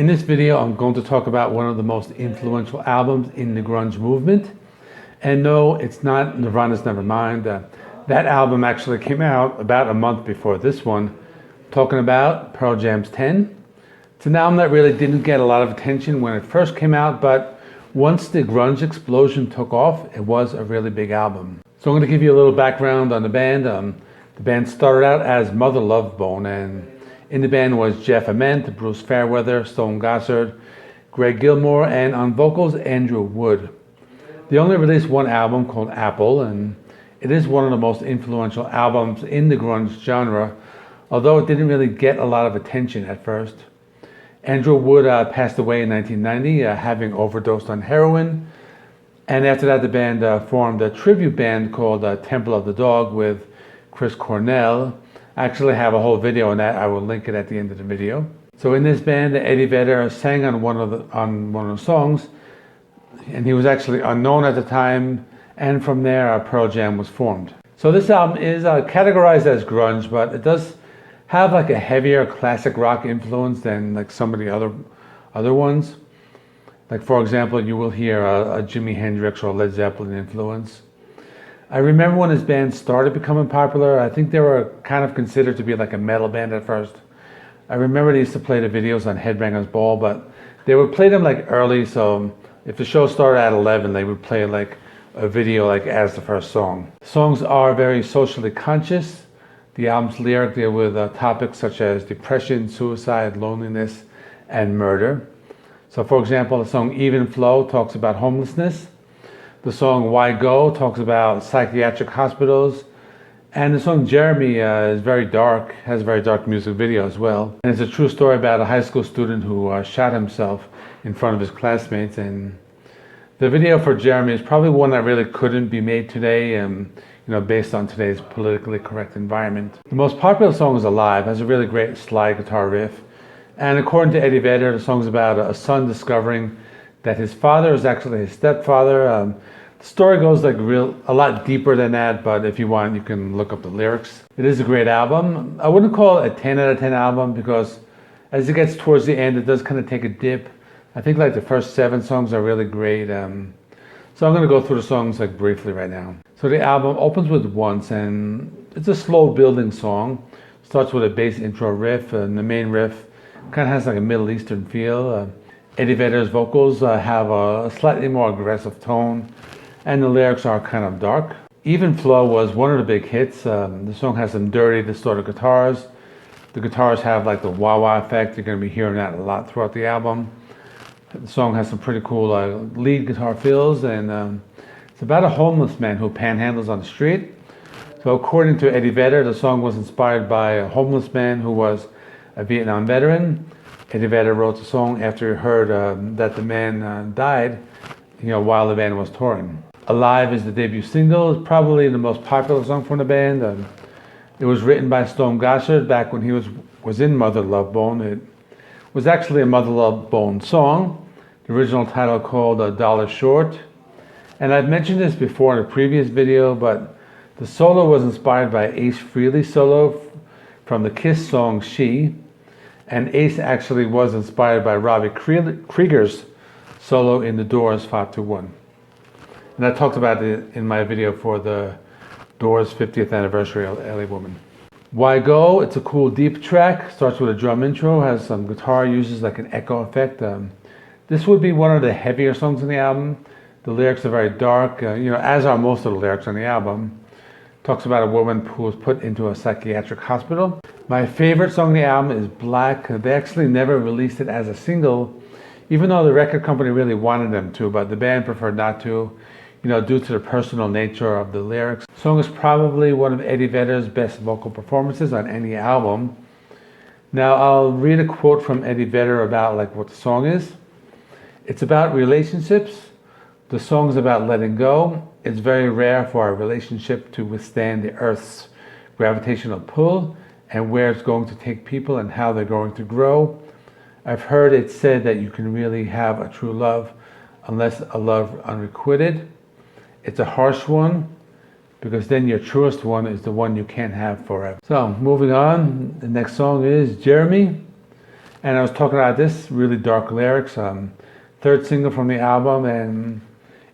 In this video, I'm going to talk about one of the most influential albums in the grunge movement. And no, it's not Nirvana's Nevermind. That album actually came out about a month before this one, talking about Pearl Jam's 10. It's an album that really didn't get a lot of attention when it first came out, but once the grunge explosion took off, it was a really big album. So I'm going to give you a little background on the band. The band started out as Mother Love Bone, and in the band was Jeff Ament, Bruce Fairweather, Stone Gossard, Greg Gilmore, and on vocals, Andrew Wood. They only released one album called Apple, and it is one of the most influential albums in the grunge genre, although it didn't really get a lot of attention at first. Andrew Wood passed away in 1990, having overdosed on heroin, and after that the band formed a tribute band called Temple of the Dog with Chris Cornell. I actually have a whole video on that. I will link it at the end of the video. So in this band, Eddie Vedder sang on one of the songs, and he was actually unknown at the time, and from there Pearl Jam was formed. So this album is categorized as grunge, but it does have like a heavier classic rock influence than like some of the other ones. Like for example, you will hear a Jimi Hendrix or Led Zeppelin influence. I remember when this band started becoming popular, I think they were kind of considered to be like a metal band at first. I remember they used to play the videos on Headbangers Ball, but they would play them like early, so if the show started at 11, they would play like a video like as the first song. Songs are very socially conscious. The album's lyric deal with topics such as depression, suicide, loneliness, and murder. So for example, the song Even Flow talks about homelessness. The song Why Go talks about psychiatric hospitals. And the song Jeremy is very dark, has a very dark music video as well. And it's a true story about a high school student who shot himself in front of his classmates. And the video for Jeremy is probably one that really couldn't be made today, based on today's politically correct environment. The most popular song is Alive. It has a really great slide guitar riff. And according to Eddie Vedder, the song's about a son discovering that his father is actually his stepfather. The story goes like a lot deeper than that, but if you want, you can look up the lyrics. It is a great album. I wouldn't call it a 10 out of 10 album because as it gets towards the end, it does kind of take a dip. I think like the first 7 songs are really great. So I'm going to go through the songs like briefly right now. So the album opens with Once, and it's a slow building song. Starts with a bass intro riff, and the main riff kind of has like a Middle Eastern feel. Eddie Vedder's vocals have a slightly more aggressive tone, and the lyrics are kind of dark. Even Flow was one of the big hits. The song has some dirty, distorted guitars. The guitars have like the wah-wah effect. You're going to be hearing that a lot throughout the album. The song has some pretty cool lead guitar fills, and it's about a homeless man who panhandles on the street. So according to Eddie Vedder, the song was inspired by a homeless man who was a Vietnam veteran. Eddie Vedder wrote the song after he heard that the man died, while the band was touring. Alive is the debut single. It's probably the most popular song from the band. It was written by Stone Gossard back when he was in Mother Love Bone. It was actually a Mother Love Bone song. The original title called A Dollar Short. And I've mentioned this before in a previous video, but the solo was inspired by Ace Frehley's solo from the Kiss song She. And Ace actually was inspired by Robbie Krieger's solo in The Doors' 521. And I talked about it in my video for the Doors' 50th anniversary of LA Woman. Why Go? It's a cool deep track. Starts with a drum intro, has some guitar, uses like an echo effect. This would be one of the heavier songs on the album. The lyrics are very dark, as are most of the lyrics on the album. Talks about a woman who was put into a psychiatric hospital. My favorite song on the album is Black. They actually never released it as a single, even though the record company really wanted them to, but the band preferred not to, due to the personal nature of the lyrics. The song is probably one of Eddie Vedder's best vocal performances on any album. Now I'll read a quote from Eddie Vedder about like what the song is. It's about relationships. The song's about letting go. It's very rare for a relationship to withstand the Earth's gravitational pull and where it's going to take people and how they're going to grow. I've heard it said that you can really have a true love unless a love unrequited. It's a harsh one because then your truest one is the one you can't have forever. So moving on, the next song is Jeremy. And I was talking about this, really dark lyrics, third single from the album, and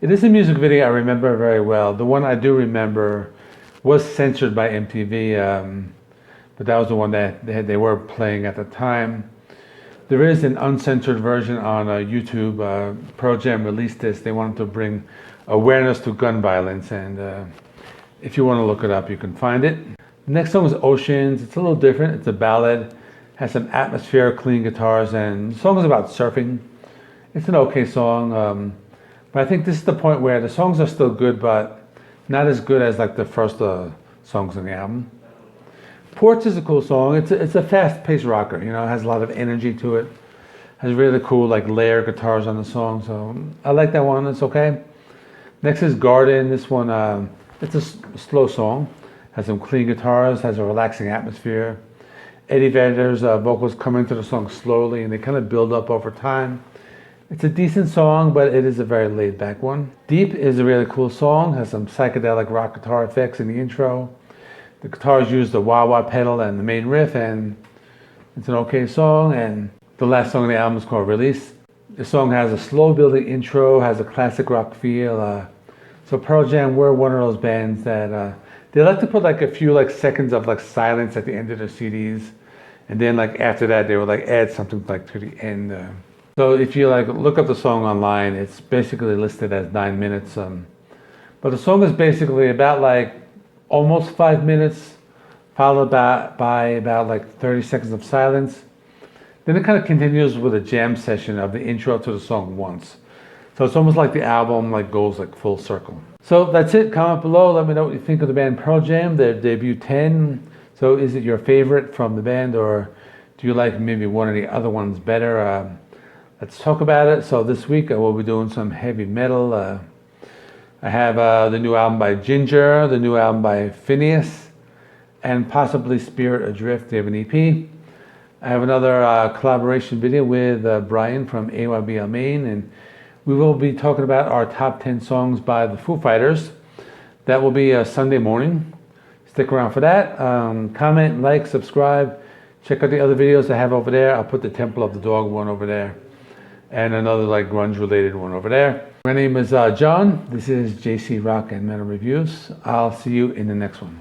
it is a music video I remember very well. The one I do remember was censored by MTV, but that was the one that they were playing at the time. There is an uncensored version on YouTube. Pearl Jam released this. They wanted to bring awareness to gun violence, and if you want to look it up, you can find it. The next song is Oceans. It's a little different. It's a ballad, has some atmosphere, clean guitars, and the song is about surfing. It's an okay song, but I think this is the point where the songs are still good, but not as good as like the first songs on the album. Porch is a cool song. It's a fast-paced rocker. You know, it has a lot of energy to it. Has really cool like layer guitars on the song, so I like that one. It's okay. Next is Garden. This one, it's a slow song. Has some clean guitars. Has a relaxing atmosphere. Eddie Vedder's vocals come into the song slowly, and they kind of build up over time. It's a decent song, but it is a very laid-back one. Deep is a really cool song. Has some psychedelic rock guitar effects in the intro. The guitars use the wah-wah pedal and the main riff, and it's an okay song. And the last song on the album is called Release. The song has a slow-building intro, has a classic rock feel. So Pearl Jam were one of those bands that they like to put like a few like seconds of like silence at the end of their CDs, and then like after that they would like add something like to the end. So if you like look up the song online, it's basically listed as 9 minutes. But the song is basically about like almost 5 minutes, followed by about like 30 seconds of silence. Then it kind of continues with a jam session of the intro to the song once. So it's almost like the album like goes like full circle. So that's it. Comment below. Let me know what you think of the band Pearl Jam, their debut 10. So is it your favorite from the band, or do you like maybe one of the other ones better? Let's talk about it. So this week I will be doing some heavy metal. I have the new album by Ginger, the new album by Phineas, and possibly Spirit Adrift. They have an EP. I have another collaboration video with Brian from AYBL Maine, and we will be talking about our top 10 songs by the Foo Fighters. That will be Sunday morning. Stick around for that. Comment, like, subscribe. Check out the other videos I have over there. I'll put the Temple of the Dog one over there, and another like grunge related one over there. My name is John. This is JC Rock and Metal Reviews. I'll see you in the next one.